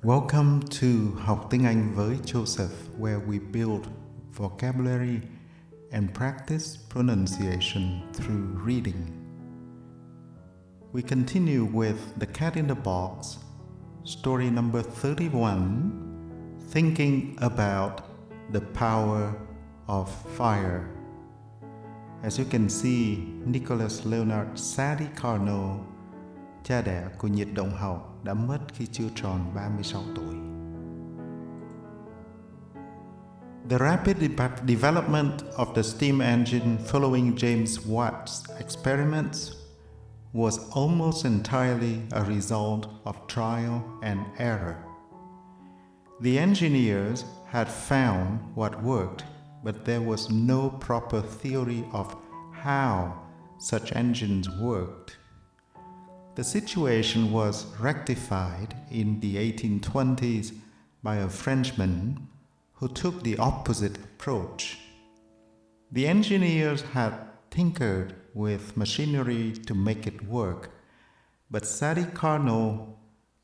Welcome to Học Tiếng Anh với Joseph, where we build vocabulary and practice pronunciation through reading. We continue with The Cat in the Box, story number 31, Thinking About the Power of Fire. As you can see, Nicholas Leonard Sadie Carnot, cha đẻ của nhiệt động học, đã mất khi chưa tròn 36 tuổi. The rapid development of the steam engine following James Watt's experiments was almost entirely a result of trial and error. The engineers had found what worked, but there was no proper theory of how such engines worked. The situation was rectified in the 1820s by a Frenchman who took the opposite approach. The engineers had tinkered with machinery to make it work, but Sadie Carnot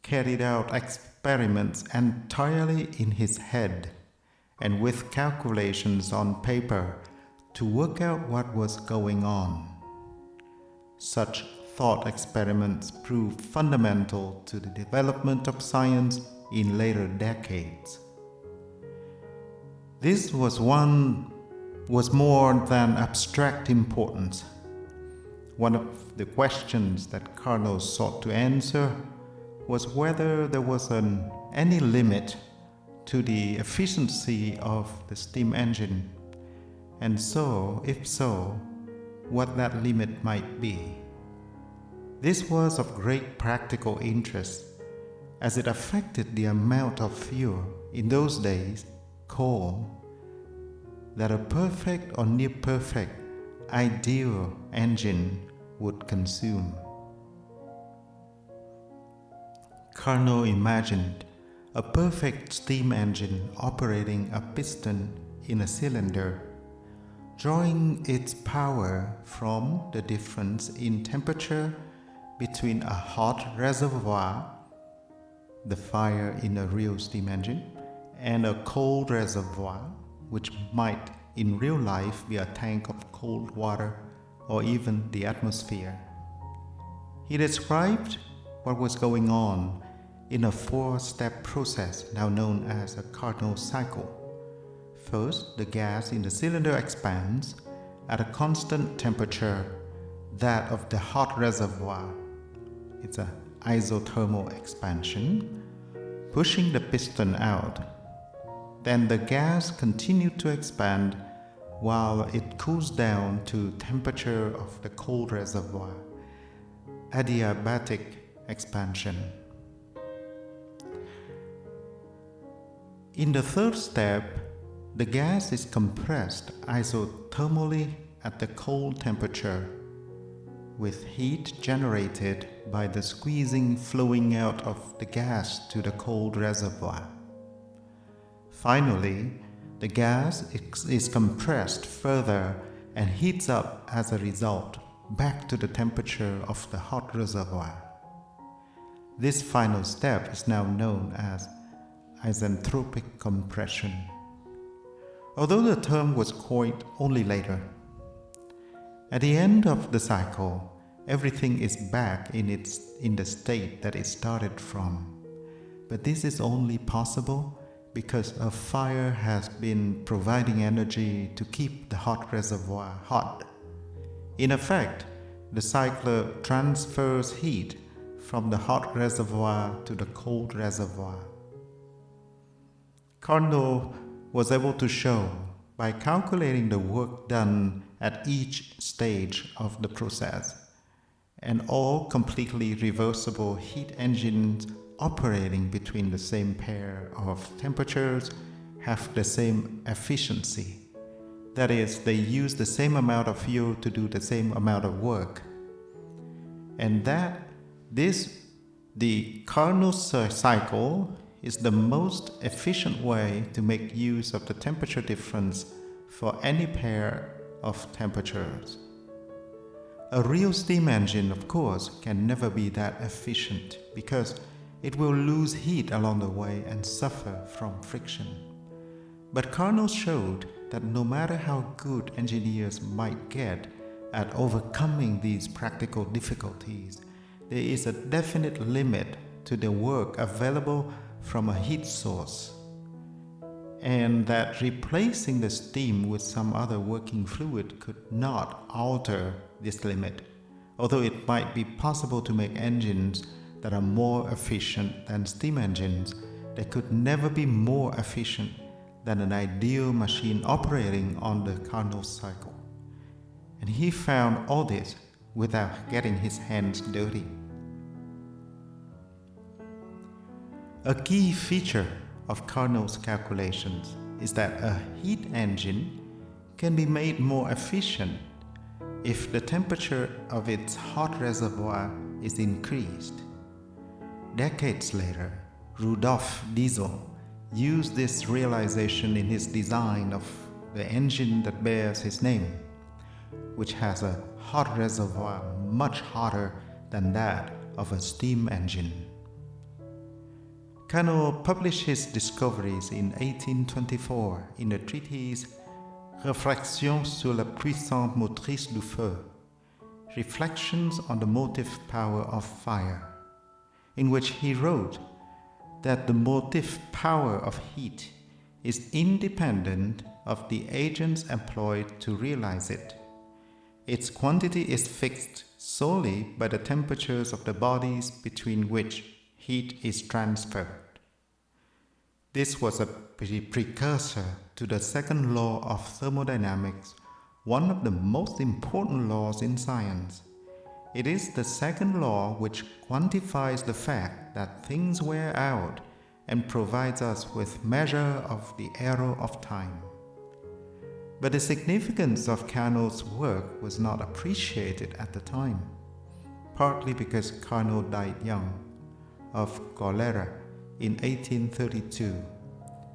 carried out experiments entirely in his head and with calculations on paper to work out what was going on. Such thought experiments proved fundamental to the development of science in later decades. This was more than abstract importance. One of the questions that Carnot sought to answer was whether there was any limit to the efficiency of the steam engine, and so, if so, what that limit might be. This was of great practical interest, as it affected the amount of fuel, in those days, coal, that a perfect or near-perfect ideal engine would consume. Carnot imagined a perfect steam engine operating a piston in a cylinder, drawing its power from the difference in temperature between a hot reservoir, the fire in a real steam engine, and a cold reservoir, which might in real life be a tank of cold water or even the atmosphere. He described what was going on in a 4-step process now known as a Carnot cycle. First, the gas in the cylinder expands at a constant temperature, that of the hot reservoir. It's an isothermal expansion, pushing the piston out. Then the gas continued to expand while it cools down to temperature of the cold reservoir, adiabatic expansion. In the third step, the gas is compressed isothermally at the cold temperature, with heat generated by the squeezing flowing out of the gas to the cold reservoir. Finally, the gas is compressed further and heats up as a result back to the temperature of the hot reservoir. This final step is now known as isentropic compression, although the term was coined only later. At the end of the cycle, everything is back in the state that it started from. But this is only possible because a fire has been providing energy to keep the hot reservoir hot. In effect, the cycle transfers heat from the hot reservoir to the cold reservoir. Carnot was able to show, by calculating the work done at each stage of the process, and all completely reversible heat engines operating between the same pair of temperatures have the same efficiency. That is, they use the same amount of fuel to do the same amount of work. And the Carnot cycle is the most efficient way to make use of the temperature difference for any pair of temperatures. A real steam engine, of course, can never be that efficient because it will lose heat along the way and suffer from friction. But Carnot showed that no matter how good engineers might get at overcoming these practical difficulties, there is a definite limit to the work available from a heat source, and that replacing the steam with some other working fluid could not alter this limit, although it might be possible to make engines that are more efficient than steam engines. They could never be more efficient than an ideal machine operating on the Carnot cycle. And he found all this without getting his hands dirty. A key feature of Carnot's calculations is that a heat engine can be made more efficient if the temperature of its hot reservoir is increased. Decades later, Rudolf Diesel used this realization in his design of the engine that bears his name, which has a hot reservoir much hotter than that of a steam engine. Carnot published his discoveries in 1824 in the treatise Réflexions sur la puissance motrice du feu, Reflections on the Motive Power of Fire, in which he wrote that the motive power of heat is independent of the agents employed to realize it. Its quantity is fixed solely by the temperatures of the bodies between which heat is transferred. This was a precursor to the second law of thermodynamics, one of the most important laws in science. It is the second law which quantifies the fact that things wear out and provides us with measure of the arrow of time. But the significance of Carnot's work was not appreciated at the time, partly because Carnot died young, of cholera, in 1832.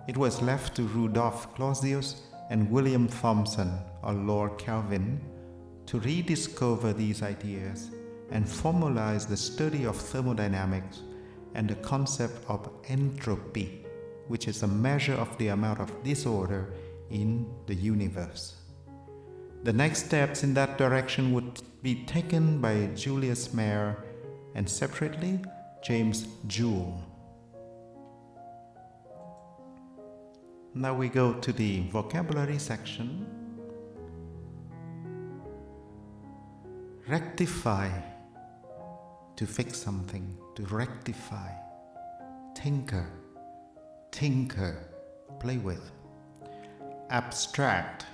It was left to Rudolf Clausius and William Thomson, or Lord Kelvin, to rediscover these ideas and formalize the study of thermodynamics and the concept of entropy, which is a measure of the amount of disorder in the universe. The next steps in that direction would be taken by Julius Mayer and separately James Joule. Now we go to the vocabulary section. Rectify, to fix something, to rectify. Tinker, play with. Abstract,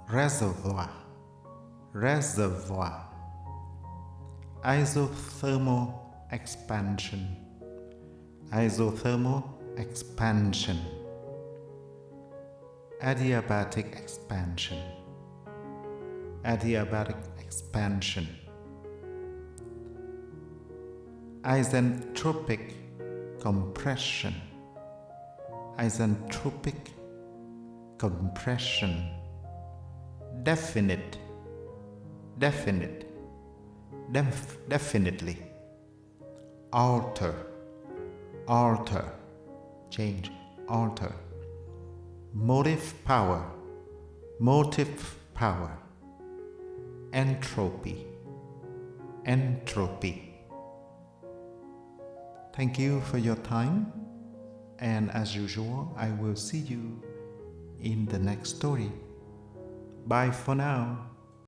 reservoir, isothermal expansion, adiabatic expansion, isentropic compression, definitely, alter, change, alter, motive power, entropy. Thank you for your time, and as usual, I will see you in the next story. Bye for now.